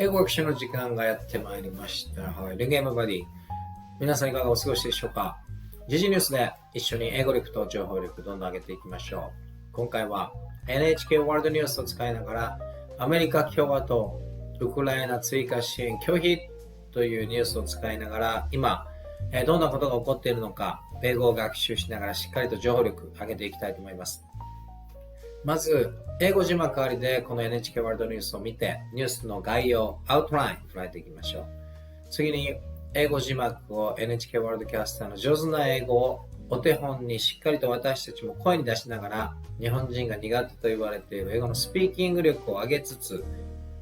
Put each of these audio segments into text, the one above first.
英語学習の時間がやってまいりました。はい。レゲームバディ。皆さんいかがお過ごしでしょうか？時事ニュースで一緒に英語力と情報力どんどん上げていきましょう。今回は NHK ワールドニュースを使いながらアメリカ共和党ウクライナ追加支援拒否というニュースを使いながら今どんなことが起こっているのか英語を学習しながらしっかりと情報力上げていきたいと思います。まず英語字幕ありでこの NHK ワールドニュースを見てニュースの概要アウトライン捉えていきましょう。次に英語字幕を NHK ワールドキャスターの上手な英語をお手本にしっかりと私たちも声に出しながら日本人が苦手と言われている英語のスピーキング力を上げつつ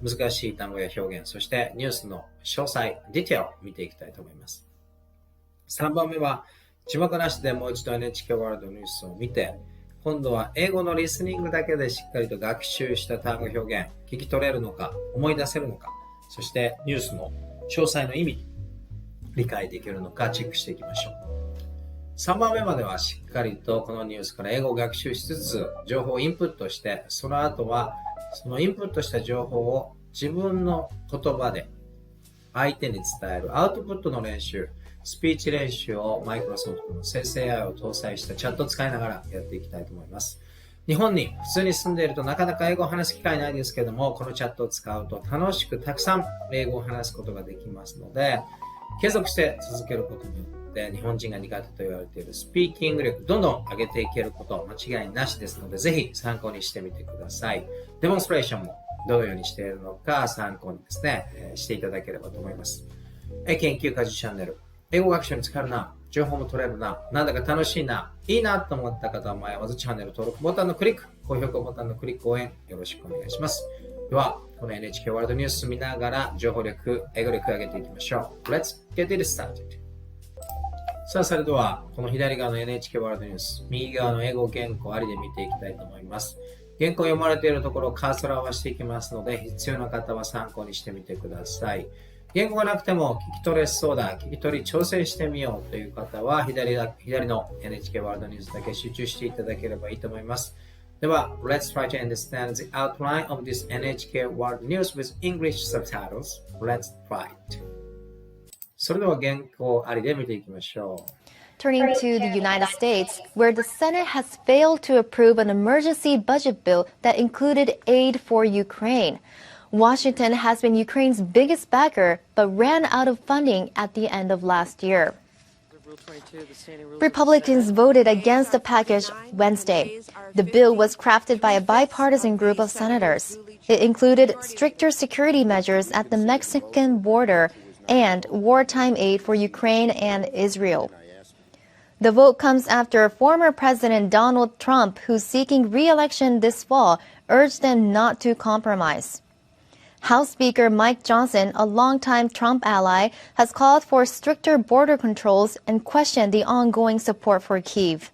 難しい単語や表現そしてニュースの詳細ディテールを見ていきたいと思います。3番目は字幕なしでもう一度 NHK ワールドニュースを見て今度は英語のリスニングだけでしっかりと学習した単語表現聞き取れるのか思い出せるのかそしてニュースの詳細の意味理解できるのかチェックしていきましょう。3番目まではしっかりとこのニュースから英語を学習しつつ情報をインプットしてその後はそのインプットした情報を自分の言葉で相手に伝えるアウトプットの練習スピーチ練習をマイクロソフトの生成 AI を搭載したチャットを使いながらやっていきたいと思います。日本に普通に住んでいるとなかなか英語を話す機会ないですけどもこのチャットを使うと楽しくたくさん英語を話すことができますので継続して続けることによって日本人が苦手と言われているスピーキング力どんどん上げていけること間違いなしですのでぜひ参考にしてみてください。デモンストレーションもどのようにしているのか参考にですね、していただければと思います。研究家事チャンネル英語学習に使えるな情報も取れるななんだか楽しいないいなと思った方はまずチャンネル登録ボタンのクリック高評価ボタンのクリック応援よろしくお願いします。ではこの NHK ワールドニュース見ながら情報力英語力上げていきましょう。 Let's get it started。 さあそれではこの左側の NHK ワールドニュース右側の英語原稿ありで見ていきたいと思います。原稿読まれているところをカーソルを合わせていきますので必要な方は参考にしてみてください。言語がなくても聞き取れそうだ、聞き取り調整してみようという方は左の NHK ワールドニュースだけ集中していただければいいと思います。では、Let's try to understand the outline of this NHK World News with English subtitles. Let's try it. それでは原稿ありで見ていきましょう。Turning to the United States, where the Senate has failed to approve an emergency budget bill that included aid for Ukraine. Washington has been Ukraine's biggest backer, but ran out of funding at the end of last year. Republicans voted against the package Wednesday. The bill was crafted by a bipartisan group of senators. It included stricter security measures at the Mexican border and wartime aid for Ukraine and Israel. The vote comes after former President Donald Trump, who's seeking re-election this fall, urged them not to compromise. House Speaker Mike Johnson, a longtime Trump ally, has called for stricter border controls and questioned the ongoing support for Kyiv.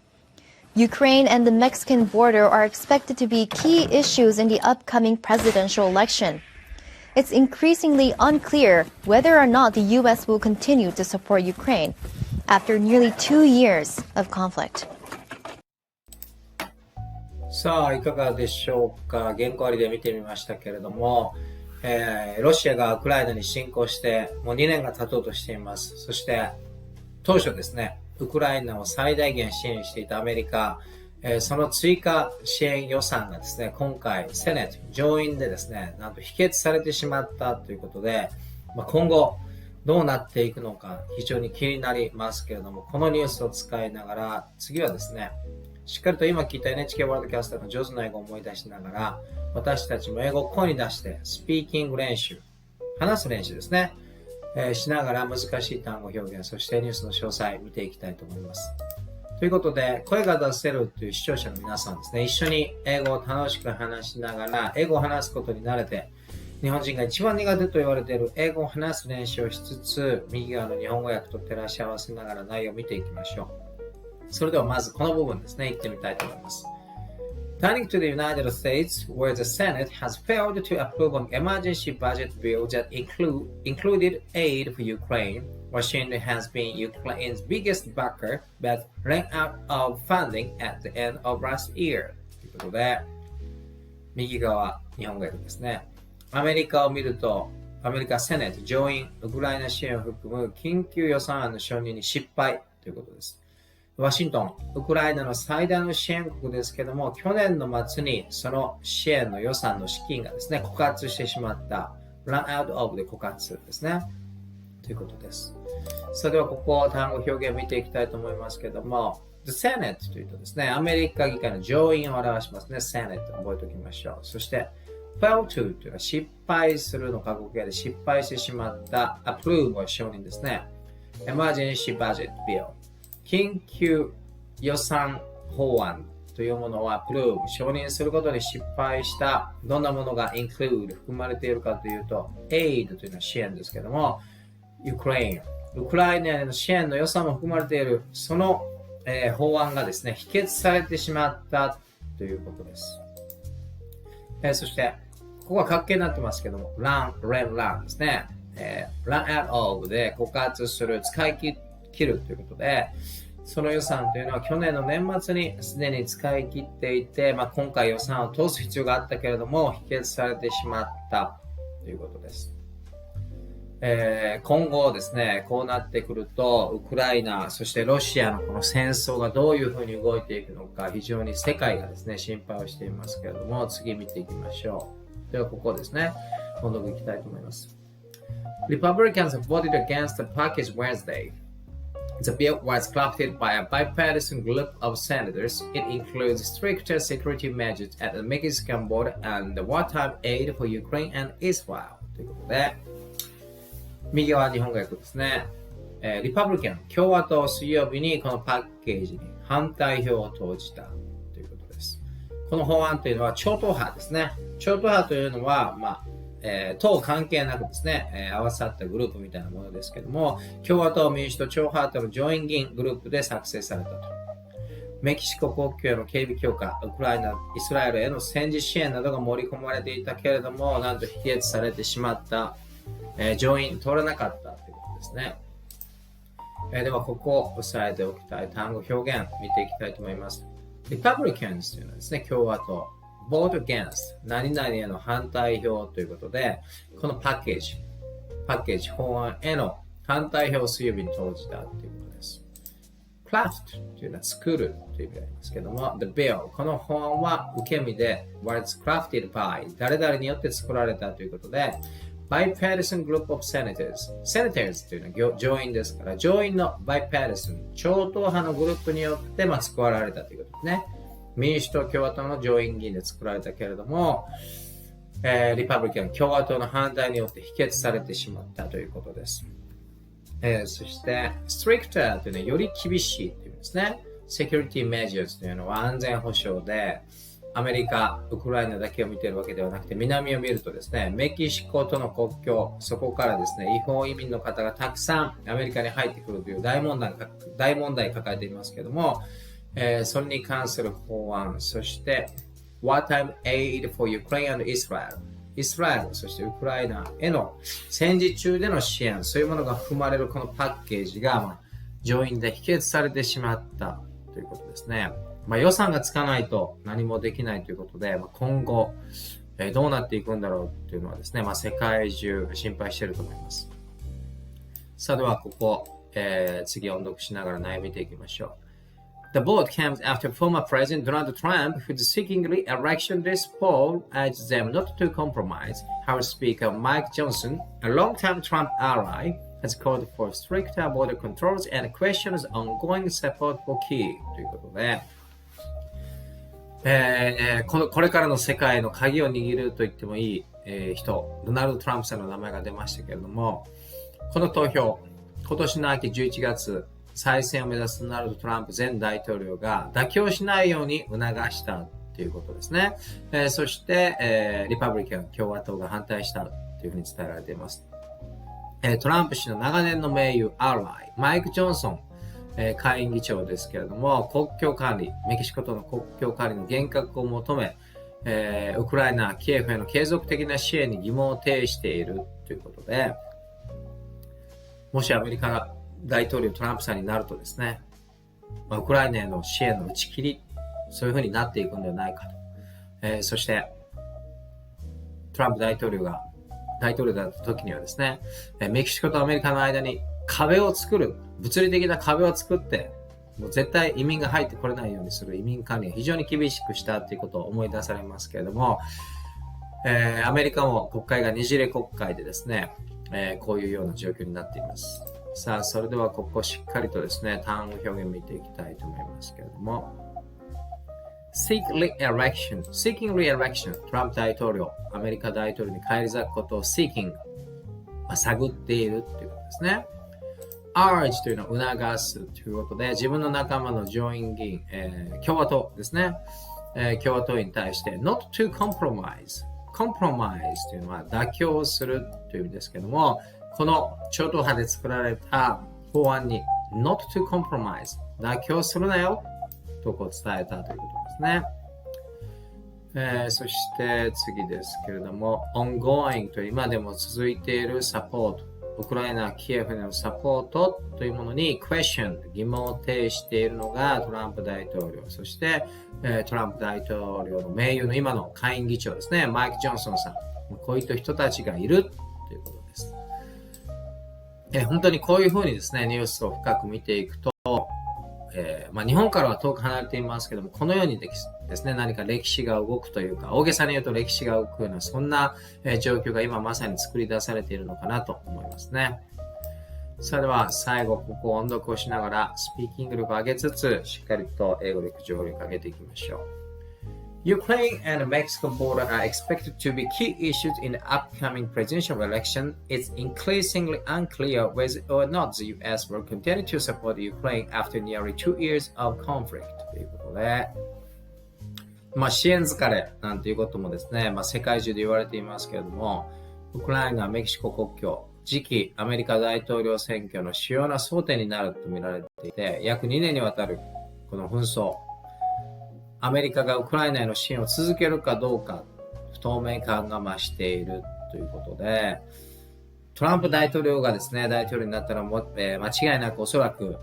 Ukraine and the Mexican border are expected to be key issues in the upcoming presidential election. It's increasingly unclear whether or not the U.S. will continue to support Ukraine after nearly 2 years of conflict. さあいかがでしょうか。原稿ありで見てみましたけれどもロシアがウクライナに侵攻してもう2年が経とうとしています。そして当初ですね、ウクライナを最大限支援していたアメリカ、その追加支援予算がですね、今回セネット上院でですね、なんと否決されてしまったということで、今後どうなっていくのか非常に気になりますけれども、このニュースを使いながら次はですね、しっかりと今聞いた NHK ワールドキャスターの上手な英語を思い出しながら私たちも英語を声に出してスピーキング練習話す練習ですね、しながら難しい単語表現そしてニュースの詳細見ていきたいと思います。ということで声が出せるという視聴者の皆さんですね、一緒に英語を楽しく話しながら英語を話すことに慣れて日本人が一番苦手と言われている英語を話す練習をしつつ右側の日本語訳と照らし合わせながら内容を見ていきましょう。それではまずこの部分ですね、行ってみたいと思います。Turning to the United States, where the Senate has failed to approve an emergency budget bill that included aid for Ukraine, Washington has been Ukraine's biggest backer, but ran out of funding at the end of last year. ということで、右側、日本語訳ですね。アメリカを見ると、アメリカセネット上院ウクライナ支援を含む緊急予算案の承認に失敗ということです。ワシントン、ウクライナの最大の支援国ですけども、去年の末にその支援の予算の資金がですね、枯渇してしまった。run out of で枯渇ですね。ということです。それではここ単語表現を見ていきたいと思いますけども、The Senate というとですね、アメリカ議会の上院を表しますね。Senate 覚えておきましょう。そして、fail to というのは失敗するの過去形で失敗してしまった approve は承認ですね。Emergency Budget Bill 緊急予算法案というものを approve 承認することに失敗したどんなものが include 含まれているかというと aid というのは支援ですけども Ukraine ウクライナへの支援の予算も含まれているその、法案がですね否決されてしまったということです。そしてここは関係になってますけども run ですね、run out of で枯渇する使い切るということでその予算というのは去年の年末にすでに使い切っていて、今回予算を通す必要があったけれども否決されてしまったということです。今後ですね、こうなってくるとウクライナそしてロシアのこの戦争がどういうふうに動いていくのか非常に世界がですね心配をしていますけれども次見ていきましょう。ではここですね本読いきたいと思います。Republicans voted against the package Wednesday.The bill was crafted by a bipartisan group of senators. It includes stricter security measures at the Mexican border and wartime aid for Ukraine and Israel. ということで、右側日本語訳ですね。リパブリカン、共和党水曜日にこのパッケージに反対票を投じたということです。この法案というのは超党派ですね。超党派というのは、党関係なくですね、合わさったグループみたいなものですけども、共和党、民主党、超派との上院議員グループで作成されたと。メキシコ国境への警備強化、ウクライナ、イスラエルへの戦時支援などが盛り込まれていたけれども、なんと否決されてしまった、上院通らなかったということですね。では、ここを押さえておきたい単語表現見ていきたいと思います。Republicans というのはですね、共和党。vote against 何々への反対票ということで、このパッケージ法案への反対票を水曜日に投じたということです。craft というのは作るという意味がありますけども、the bill この法案は受け身で was crafted by 誰々によって作られたということで、bipartisan group of senators というのは上院ですから、上院の bipartisan 超党派のグループによって作られたということですね。民主党、共和党の上院議員で作られたけれども、リパブリカン、共和党の反対によって否決されてしまったということです。そして、stricter というのはより厳しいというんですね。security measures というのは安全保障で、アメリカ、ウクライナだけを見ているわけではなくて、南を見るとですね、メキシコとの国境、そこからですね、違法移民の方がたくさんアメリカに入ってくるという大問題を抱えていますけれども、それに関する法案、そして wartime aid for Ukraine and Israel イスラエル、そしてウクライナへの戦時中での支援、そういうものが含まれるこのパッケージが、上院で否決されてしまったということですね。予算がつかないと何もできないということで、今後、どうなっていくんだろうというのはですね、世界中心配していると思います。さあではここ、次音読しながら内容を見ていきましょう。The vote comes after former President Donald Trump, who's seeking re-election this fall, urged them not to compromise. House Speaker Mike Johnson, a longtime Trump ally, has called for stricter border controls and questions ongoing support for Kyiv. ということで、これからの世界の鍵を握ると言ってもいい、人、ドナルド・トランプさんの名前が出ましたけれども、この投票、今年の秋11月、再選を目指すドナルド・トランプ前大統領が妥協しないように促したということですね。そして、リパブリカン、共和党が反対したというふうに伝えられています。トランプ氏の長年の盟友、アライ、マイク・ジョンソン、下院議長ですけれども、国境管理、メキシコとの国境管理の厳格を求め、ウクライナ、キエフへの継続的な支援に疑問を呈しているということで、もしアメリカが大統領トランプさんになるとですね、ウクライナへの支援の打ち切り、そういうふうになっていくのではないかと。そして、トランプ大統領が大統領だった時にはですね、メキシコとアメリカの間に壁を作る、物理的な壁を作って、もう絶対移民が入ってこれないようにする移民管理を非常に厳しくしたということを思い出されますけれども、アメリカも国会がねじれ国会でですね、こういうような状況になっています。さあ、それではここしっかりとですね、単語表現見ていきたいと思いますけれども、Seeking re-election、トランプ大統領、アメリカ大統領に返り咲くことを Seeking、探っているということですね。urge というのを促すということで、自分の仲間の上院議員、共和党ですね、共和党に対して not to compromise、compromise というのは妥協するという意味ですけども、この超党派で作られた法案に not to compromise、妥協するなよとこう伝えたということですね。そして次ですけれども、ongoing という今でも続いているサポート、ウクライナ、キエフへのサポートというものに question、疑問を呈しているのがトランプ大統領、そして、トランプ大統領の盟友の今の下院議長ですね、マイク・ジョンソンさん、こういった人たちがいるということです。本当にこういうふうにですね、ニュースを深く見ていくと、日本からは遠く離れていますけども、このようにですね、何か歴史が動くというか、大げさに言うと歴史が動くような、そんな状況が今まさに作り出されているのかなと思いますね。それでは最後、ここを音読をしながら、スピーキング力を上げつつ、しっかりと英語力、情報力を上げていきましょう。Ukraine and Mexico border are expected to be key issues in the upcoming presidential election. It's increasingly unclear whether or not the U.S. will continue to support Ukraine after nearly 2 years of conflict. ということで、支援疲れなんていうこともですね、世界中で言われていますけれども、ウクライナ、メキシコ国境、次期アメリカ大統領選挙の主要な争点になると見られていて、約2年にわたるこの紛争、アメリカがウクライナへの支援を続けるかどうか、不透明感が増しているということで、トランプ大統領がですね、大統領になったら間違いなくおそらくウ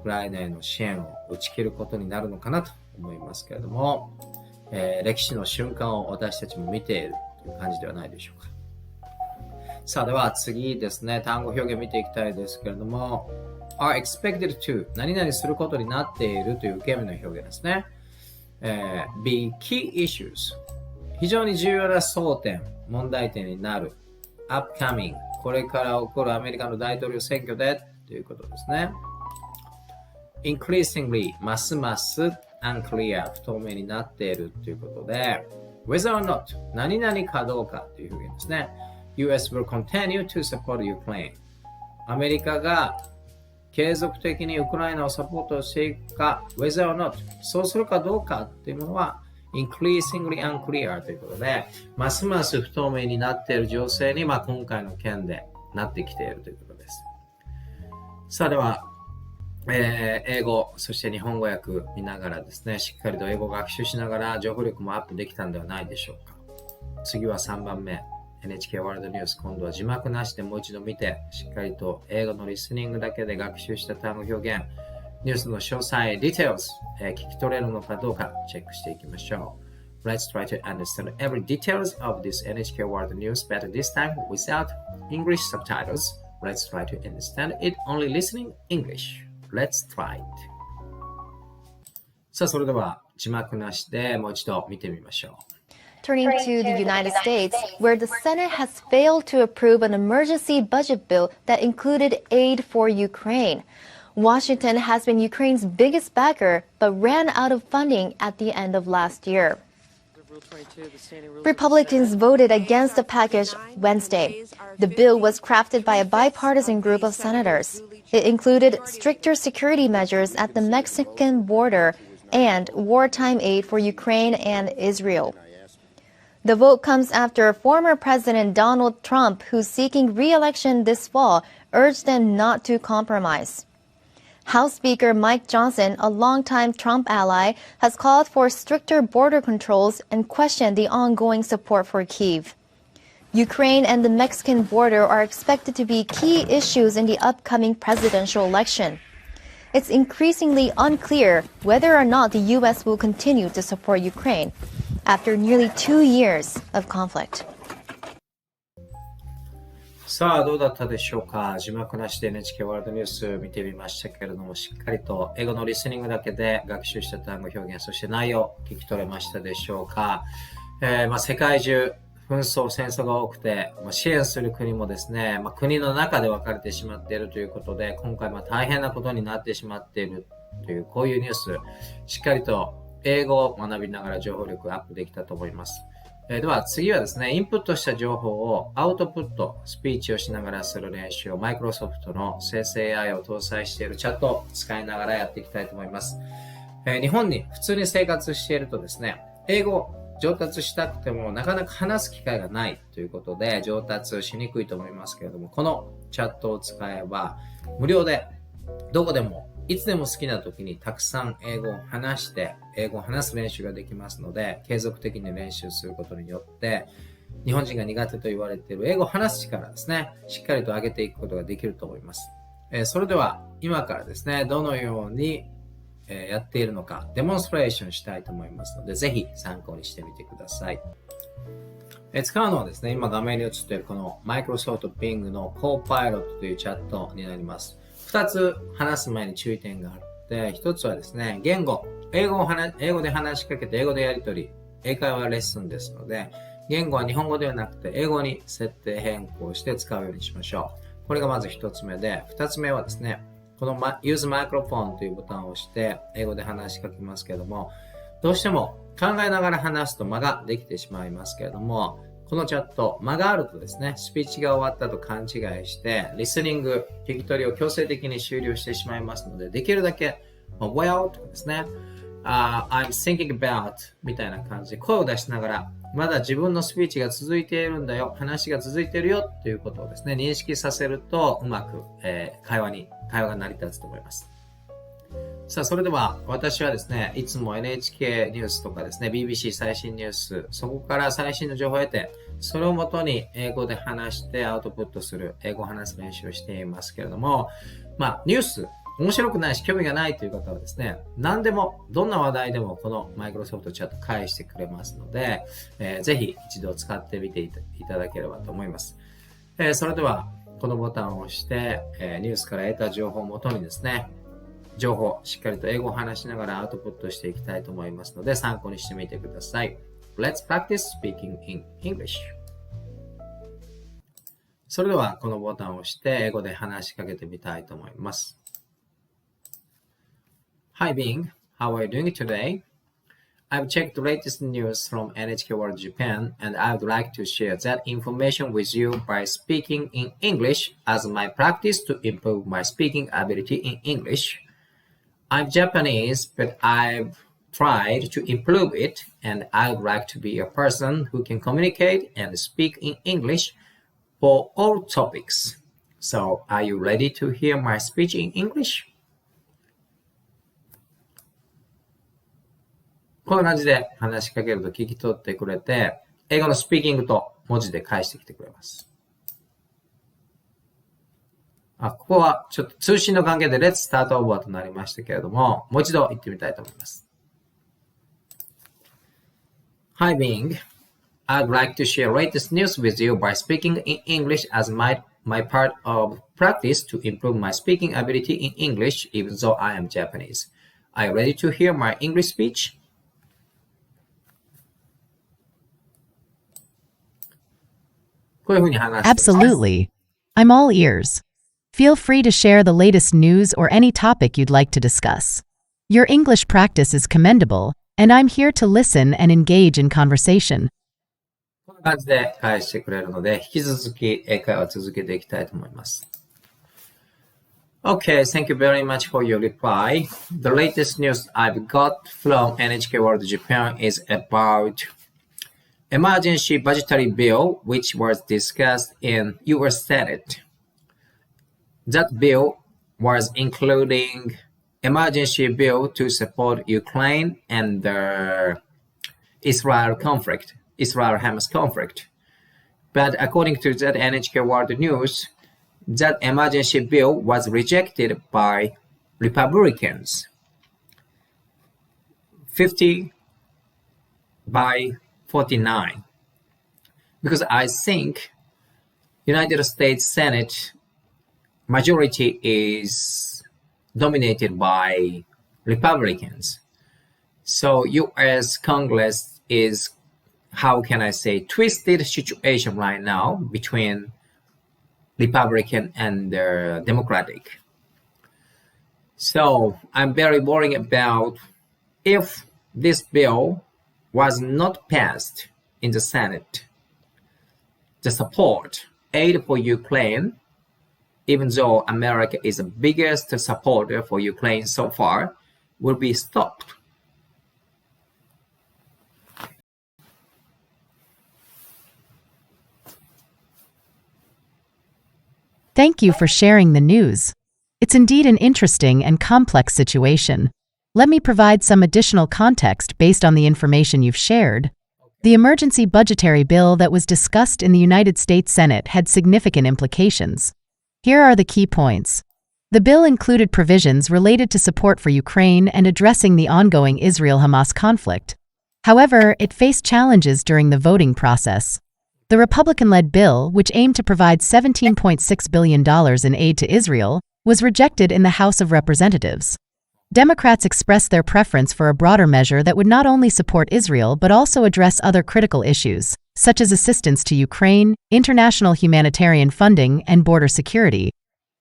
クライナへの支援を打ち切ることになるのかなと思いますけれども、歴史の瞬間を私たちも見ているという感じではないでしょうか。さあ、では次ですね、単語表現見ていきたいですけれども、are expected to 何々することになっているという受け身の表現ですね。be key issues 非常に重要な争点、問題点になる upcoming これから起こるアメリカの大統領選挙でということですね。increasingly ますます unclear 不透明になっているということで whether or not 何々かどうかという表現ですね。US will continue to support Ukraine アメリカが継続的にウクライナをサポートしていくか、whether or not そうするかどうかというものは increasingly unclear ということで、ますます不透明になっている情勢に、今回の件でなってきているということです。さあ、では、英語、そして日本語訳見ながらですね、しっかりと英語を学習しながら情報力もアップできたんではないでしょうか。次は3番目。NHK ワールドニュース、今度は字幕なしでもう一度見て、しっかりと英語のリスニングだけで学習した単語表現、ニュースの詳細、details、聞き取れるのかどうかチェックしていきましょう。Let's try to understand every details of this NHK World News better this time without English subtitles. Let's try to understand it only listening English. Let's try it. さあ、それでは字幕なしでもう一度見てみましょう。Turning to the United States, where the Senate has failed to approve an emergency budget bill that included aid for Ukraine. Washington has been Ukraine's biggest backer, but ran out of funding at the end of last year. Republicans voted against the package Wednesday. The bill was crafted by a bipartisan group of senators. It included stricter security measures at the Mexican border and wartime aid for Ukraine and Israel. The vote comes after former President Donald Trump, who's seeking re-election this fall, urged them not to compromise. House Speaker Mike Johnson, a longtime Trump ally, has called for stricter border controls and questioned the ongoing support for Kyiv. Ukraine and the Mexican border are expected to be key issues in the upcoming presidential election. It's increasingly unclear whether or not the U.S. will continue to support Ukraine after nearly 2 years of conflict. さあ、どうだったでしょうか。字幕なしで NHK ワールドニュース見てみましたけれども、しっかりと英語のリスニングだけで学習した単語表現、そして内容聞き取れましたでしょうか。世界中紛争、戦争が多くて、支援する国もですね、国の中で分かれてしまっているということで、今回大変なことになってしまっているという、こういうニュース、しっかりと英語を学びながら情報力アップできたと思います。では次はですね、インプットした情報をアウトプット、スピーチをしながらする練習をマイクロソフトの生成 AI を搭載しているチャットを使いながらやっていきたいと思います。日本に普通に生活しているとですね、英語を上達したくてもなかなか話す機会がないということで上達しにくいと思いますけれども、このチャットを使えば無料でどこでもいつでも好きな時にたくさん英語を話して英語を話す練習ができますので、継続的に練習することによって日本人が苦手と言われている英語を話す力ですね、しっかりと上げていくことができると思います。それでは今からですね、どのようにやっているのかデモンストレーションしたいと思いますので、ぜひ参考にしてみてください。使うのはですね、今画面に映っているこの Microsoft Bing の Copilot というチャットになります。2つ話す前に注意点があって、1つはですね、英語で話しかけて英語でやり取り、英会話レッスンですので、言語は日本語ではなくて英語に設定変更して使うようにしましょう。これがまず1つ目で、2つ目はですね、この Use Microphone というボタンを押して英語で話しかけますけれども、どうしても考えながら話すと間ができてしまいますけれども、このチャット、間があるとですね、スピーチが終わったと勘違いして、リスニング、聞き取りを強制的に終了してしまいますので、できるだけ、well とかですね、I'm thinking about みたいな感じで声を出しながら、まだ自分のスピーチが続いているんだよ、話が続いているよということをですね、認識させるとうまく、会話が成り立つと思います。さあ、それでは私はですね、いつも NHK ニュースとかですね、BBC 最新ニュース、そこから最新の情報を得て、それをもとに英語で話してアウトプットする、英語を話す練習をしていますけれども、ニュース、面白くないし興味がないという方はですね、何でも、どんな話題でもこの Microsoft チャット返してくれますので、ぜひ一度使ってみていただければと思います。それでは、このボタンを押して、ニュースから得た情報をもとにですね、情報、しっかりと英語を話しながらアウトプットしていきたいと思いますので、参考にしてみてください。Let's practice speaking in English. それでは、このボタンを押して英語で話しかけてみたいと思います。Hi Bing, how are you doing today? I've checked the latest news from NHK World Japan, and I would like to share that information with you by speaking in English as my practice to improve my speaking ability in English.I'm Japanese, but I've tried to improve it, and I'd like to be a person who can communicate and speak in English for all topics. So, are you ready to hear my speech in English? こんな感じで話しかけると聞き取ってくれて、英語のスピーキングと文字で返してきてくれます。ここはちょっと通信の関係で Let's start over となりましたけれども、もう一度言ってみたいと思います。Hi Bing, I'd like to share latest news with you by speaking in English as my part of practice to improve my speaking ability in English even though I am Japanese. Are you ready to hear my English speech? こういうふうに話してください。Absolutely. I'm all ears. Feel free to share the latest news or any topic you'd like to discuss. Your English practice is commendable, and I'm here to listen and engage in conversation. こんな感じで返してくれるので、引き続き英会話続けていきたいと思います。Okay, thank you very much for your reply. The latest news I've got from NHK World Japan is about emergency budgetary bill, which was discussed in US Senate. That bill was including emergency bill to support Ukraine and the Israel-Hamas conflict. But according to that NHK World News, that emergency bill was rejected by Republicans. 50 by 49. Because I think United States Senate majority is dominated by Republicans. So US Congress is, how can I say, twisted situation right now between Republican and Democratic. So I'm very worried about if this bill was not passed in the Senate, the support, aid for Ukraine, even though America is the biggest supporter for Ukraine so far, will be stopped. Thank you for sharing the news. It's indeed an interesting and complex situation. Let me provide some additional context based on the information you've shared. The emergency budgetary bill that was discussed in the United States Senate had significant implications. Here are the key points. The bill included provisions related to support for Ukraine and addressing the ongoing Israel-Hamas conflict. However, it faced challenges during the voting process. The Republican-led bill, which aimed to provide $17.6 billion in aid to Israel, was rejected in the House of Representatives. Democrats expressed their preference for a broader measure that would not only support Israel but also address other critical issues, such as assistance to Ukraine, international humanitarian funding, and border security.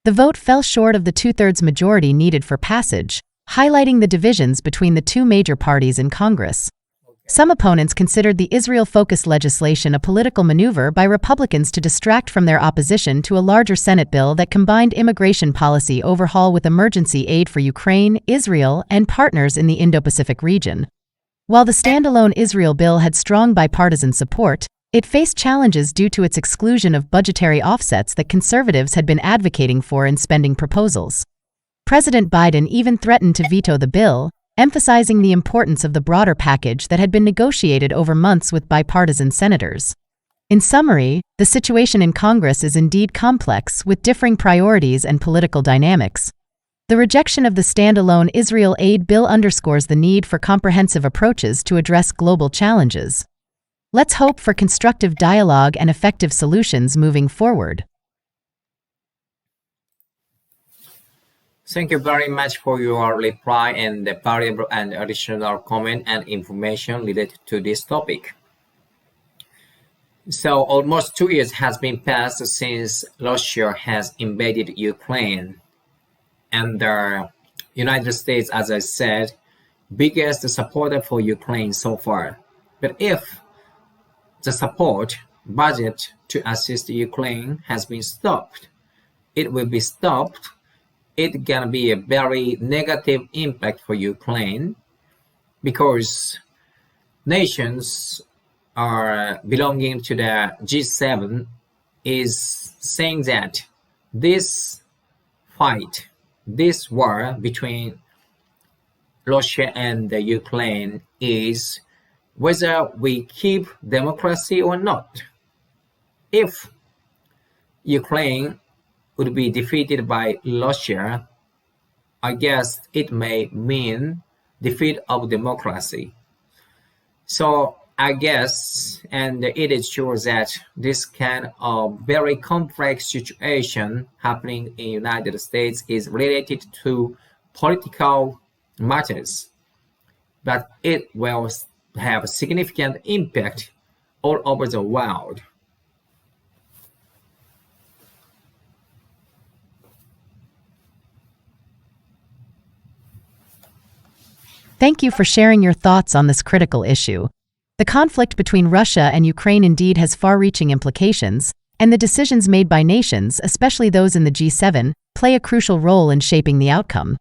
The vote fell short of the two-thirds majority needed for passage, highlighting the divisions between the two major parties in Congress. Some opponents considered the Israel-focused legislation a political maneuver by Republicans to distract from their opposition to a larger Senate bill that combined immigration policy overhaul with emergency aid for Ukraine, Israel, and partners in the Indo-Pacific region. While the standalone Israel bill had strong bipartisan support, it faced challenges due to its exclusion of budgetary offsets that conservatives had been advocating for in spending proposals. President Biden even threatened to veto the bill, emphasizing the importance of the broader package that had been negotiated over months with bipartisan senators. In summary, the situation in Congress is indeed complex, with differing priorities and political dynamics. The rejection of the standalone Israel aid bill underscores the need for comprehensive approaches to address global challenges. Let's hope for constructive dialogue and effective solutions moving forward. Thank you very much for your reply and the valuable and additional comment and information related to this topic. So almost 2 years has been passed since Russia has invaded Ukraine, and the United States, as I said, biggest supporter for Ukraine so far. But if the support budget to assist Ukraine has been stopped, it will be stopped. It's gonna be a very negative impact for Ukraine because nations are belonging to the G7 is saying that this fight, this war between Russia and the Ukraine is whether we keep democracy or not. If Ukraine would be defeated by Russia, I guess it may mean defeat of democracy. So I guess, and it is sure that this kind of very complex situation happening in United States is related to political matters, but it will have a significant impact all over the world. Thank you for sharing your thoughts on this critical issue. The conflict between Russia and Ukraine indeed has far-reaching implications, and the decisions made by nations, especially those in the G7, play a crucial role in shaping the outcome.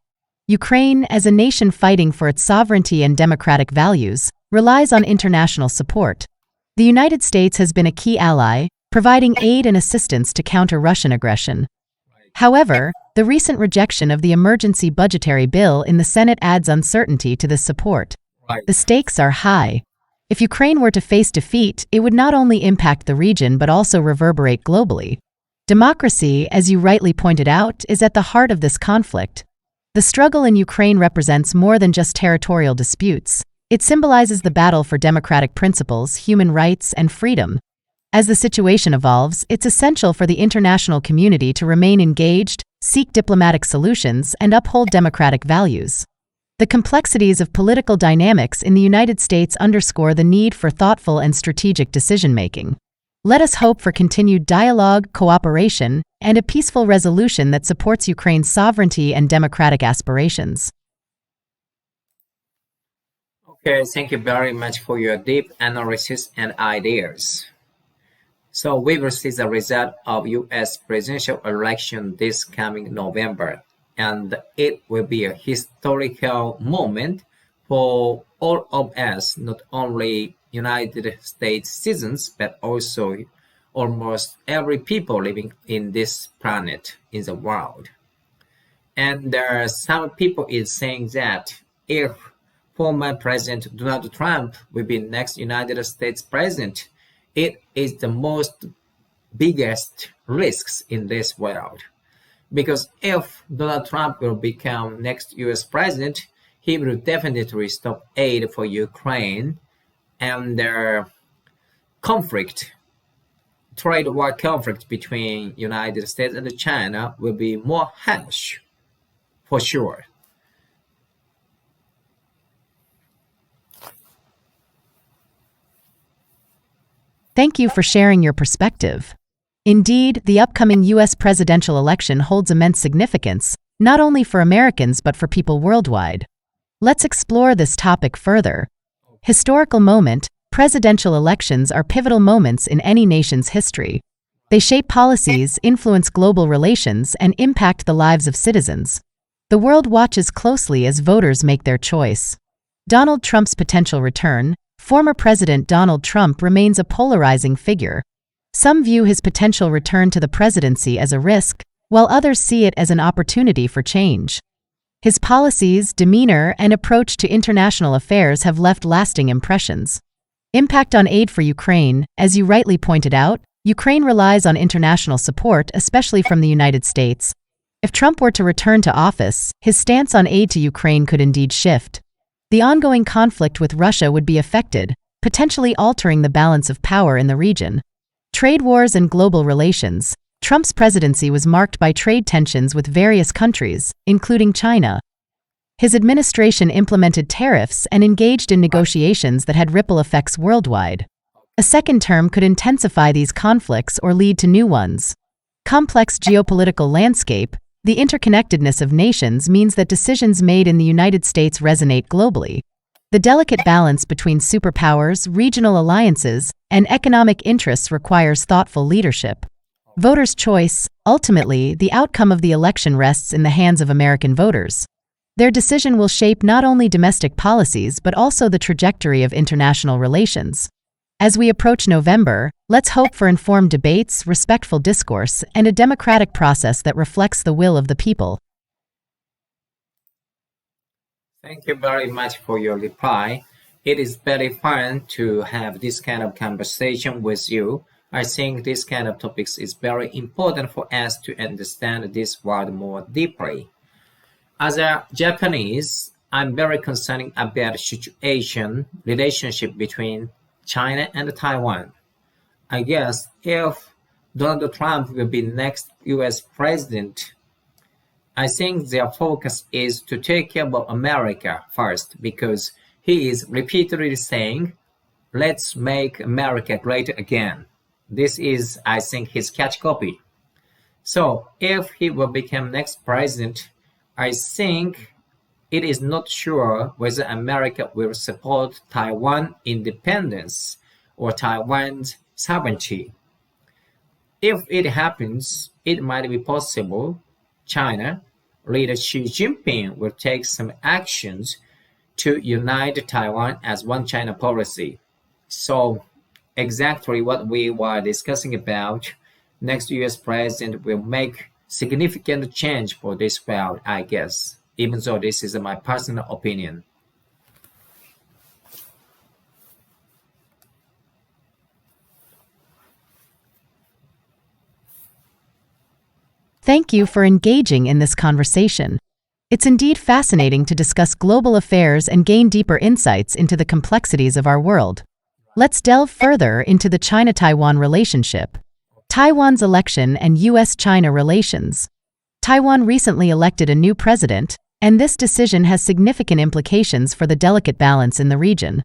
Ukraine, as a nation fighting for its sovereignty and democratic values, relies on international support. The United States has been a key ally, providing aid and assistance to counter Russian aggression. However, the recent rejection of the emergency budgetary bill in the Senate adds uncertainty to this support. The stakes are high. If Ukraine were to face defeat, it would not only impact the region but also reverberate globally. Democracy, as you rightly pointed out, is at the heart of this conflict. The struggle in Ukraine represents more than just territorial disputes. It symbolizes the battle for democratic principles, human rights, and freedom. As the situation evolves, it's essential for the international community to remain engaged, seek diplomatic solutions, and uphold democratic values. The complexities of political dynamics in the United States underscore the need for thoughtful and strategic decision-making. Let us hope for continued dialogue, cooperation, and a peaceful resolution that supports Ukraine's sovereignty and democratic aspirations. Okay, thank you very much for your deep analysis and ideas. So we will see the result of U.S. presidential election this coming November, and it will be a historical moment for all of us, not only United States citizens, but also almost every people living in this planet, in the world. And there are some people is saying that if former President Donald Trump will be next United States president, it is the most biggest risks in this world. Because if Donald Trump will become next US president, he will definitely stop aid for Ukraine, and the trade war conflict between United States and China will be more harsh, for sure. Thank you for sharing your perspective. Indeed, the upcoming U.S. presidential election holds immense significance, not only for Americans but for people worldwide. Let's explore this topic further. Historical moment, presidential elections are pivotal moments in any nation's history. They shape policies, influence global relations, and impact the lives of citizens. The world watches closely as voters make their choice. Donald Trump's potential return. Former President Donald Trump remains a polarizing figure. Some view his potential return to the presidency as a risk, while others see it as an opportunity for change. His policies, demeanor, and approach to international affairs have left lasting impressions. Impact on aid for Ukraine. As you rightly pointed out, Ukraine relies on international support, especially from the United States. If Trump were to return to office, his stance on aid to Ukraine could indeed shift. The ongoing conflict with Russia would be affected, potentially altering the balance of power in the region. Trade wars and global relations. Trump's presidency was marked by trade tensions with various countries, including China. His administration implemented tariffs and engaged in negotiations that had ripple effects worldwide. A second term could intensify these conflicts or lead to new ones. Complex geopolitical landscape. The interconnectedness of nations means that decisions made in the United States resonate globally. The delicate balance between superpowers, regional alliances, and economic interests requires thoughtful leadership. Voters' choice. Ultimately, the outcome of the election rests in the hands of American voters. Their decision will shape not only domestic policies but also the trajectory of international relations. As we approach November, let's hope for informed debates, respectful discourse, and a democratic process that reflects the will of the people. Thank you very much for your reply. It is very fun to have this kind of conversation with you. I think this kind of topics is very important for us to understand this world more deeply. As a Japanese, I'm very concerned about the relationship between China and Taiwan. I guess if Donald Trump will be next US president, I think their focus is to take care of America first, because he is repeatedly saying, let's make America great again. This is, I think, his catch copy. So if he will become next president, I think it is not sure whether America will support Taiwan independence or Taiwan's sovereignty. If it happens, it might be possible China leader Xi Jinping will take some actions to unite Taiwan as one China policy. So exactly what we were discussing about, next US president will make significant change for this world, I guess, even though this is my personal opinion. Thank you for engaging in this conversation. It's indeed fascinating to discuss global affairs and gain deeper insights into the complexities of our world. Let's delve further into the China-Taiwan relationship. Taiwan's election and U.S.-China relations. Taiwan recently elected a new president, and this decision has significant implications for the delicate balance in the region.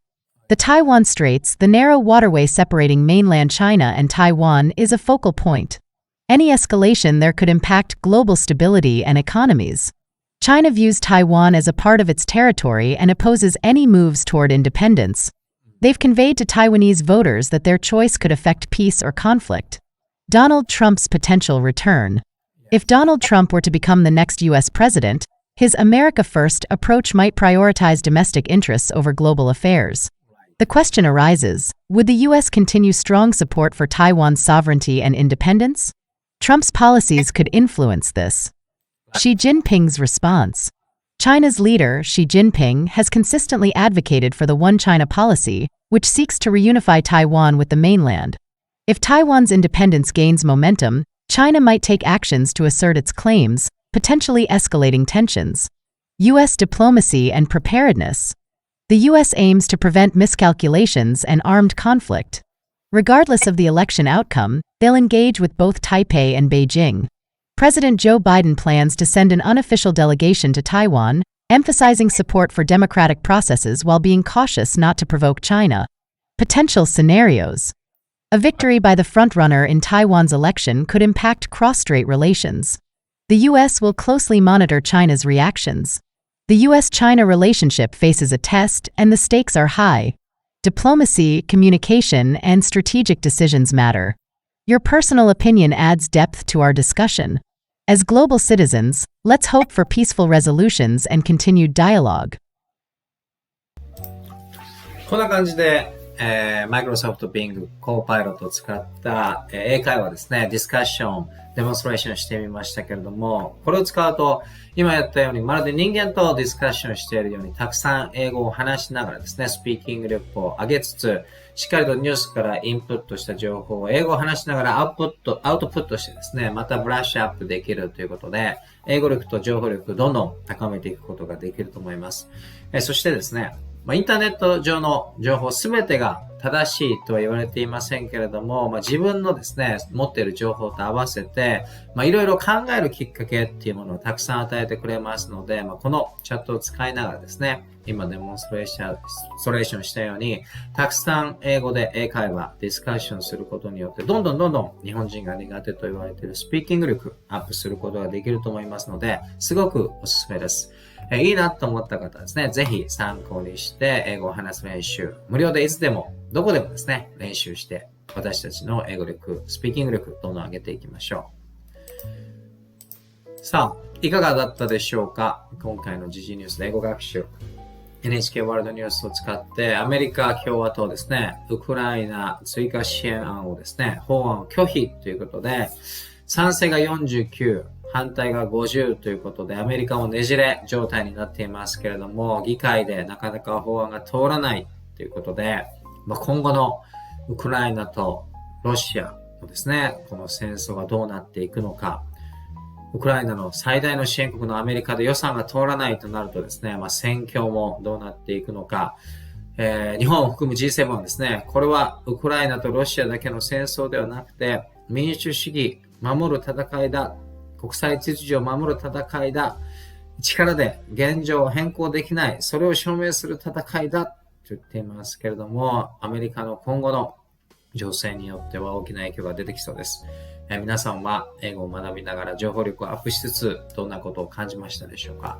The Taiwan Straits, the narrow waterway separating mainland China and Taiwan, is a focal point. Any escalation there could impact global stability and economies. China views Taiwan as a part of its territory and opposes any moves toward independence. They've conveyed to Taiwanese voters that their choice could affect peace or conflict. Donald Trump's potential return. If Donald Trump were to become the next U.S. president, his America First approach might prioritize domestic interests over global affairs. The question arises, would the U.S. continue strong support for Taiwan's sovereignty and independence? Trump's policies could influence this. Xi Jinping's response. China's leader, Xi Jinping, has consistently advocated for the One China policy, which seeks to reunify Taiwan with the mainland. If Taiwan's independence gains momentum, China might take actions to assert its claims, potentially escalating tensions. U.S. diplomacy and preparedness. The U.S. aims to prevent miscalculations and armed conflict. Regardless of the election outcome, they'll engage with both Taipei and Beijing. President Joe Biden plans to send an unofficial delegation to Taiwan, emphasizing support for democratic processes while being cautious not to provoke China. Potential scenarios. A victory by the frontrunner in Taiwan's election could impact cross-strait relations. The U.S. will closely monitor China's reactions. The U.S.-China relationship faces a test, and the stakes are high. Diplomacy, communication, and strategic decisions matter. Your personal opinion adds depth to our discussion. As global citizens, let's hope for peaceful resolutions and continued dialogue. こんな感じで、Microsoft Bing コーパイロットを使った、英会話ですね、ディスカッション、デモンストレーションしてみましたけれども、これを使うと、今やったように、まるで人間とディスカッションしているように、たくさん英語を話しながらですね、スピーキング力を上げつつ、しっかりとニュースからインプットした情報を英語を話しながらアウトプットしてですね、またブラッシュアップできるということで、英語力と情報力をどんどん高めていくことができると思います。そしてですね、インターネット上の情報すべてが正しいとは言われていませんけれども、自分のですね、持っている情報と合わせて、いろいろ考えるきっかけっていうものをたくさん与えてくれますので、このチャットを使いながらですね、今デモンストレーションしたように、たくさん英語で英会話、ディスカッションすることによって、どんどん日本人が苦手と言われているスピーキング力アップすることができると思いますので、すごくおすすめです。いいなと思った方はですね、ぜひ参考にして英語を話す練習、無料でいつでも、どこでもですね、練習して、私たちの英語力、スピーキング力、どんどん上げていきましょう。さあ、いかがだったでしょうか？今回の時事ニュースで英語学習。NHK ワールドニュースを使って、アメリカ共和党ですね、ウクライナ追加支援案をですね、法案を拒否ということで、賛成が49、反対が50ということで、アメリカもねじれ状態になっていますけれども、議会でなかなか法案が通らないということで、今後のウクライナとロシアのですね、この戦争がどうなっていくのか、ウクライナの最大の支援国のアメリカで予算が通らないとなるとですね、戦況もどうなっていくのか、日本を含む G7 はですね、これはウクライナとロシアだけの戦争ではなくて、民主主義守る戦いだ、国際秩序を守る戦いだ、力で現状を変更できない、それを証明する戦いだと言っていますけれども、アメリカの今後の情勢によっては大きな影響が出てきそうです。皆さんは英語を学びながら情報力をアップしつつ、どんなことを感じましたでしょうか？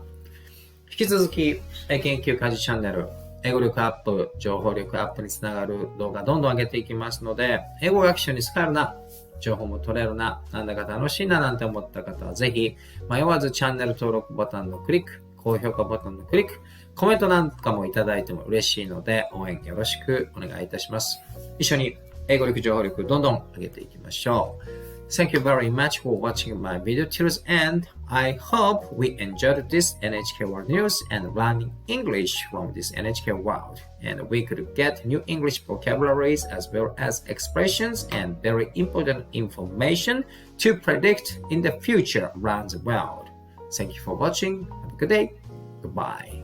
引き続き、研究家事チャンネル、英語力アップ、情報力アップにつながる動画どんどん上げていきますので、英語学習に使えるな、情報も取れるな、なんだか楽しいななんて思った方はぜひ、迷わずチャンネル登録ボタンのクリック、高評価ボタンのクリック、コメントなんかもいただいても嬉しいので、応援よろしくお願いいたします。一緒に英語力、情報力どんどん上げていきましょう。Thank you very much for watching my video till the end. I hope we enjoyed this NHK World News and learning English from this NHK World. And we could get new English vocabularies as well as expressions and very important information to predict in the future around the world. Thank you for watching. Have a good day. Goodbye.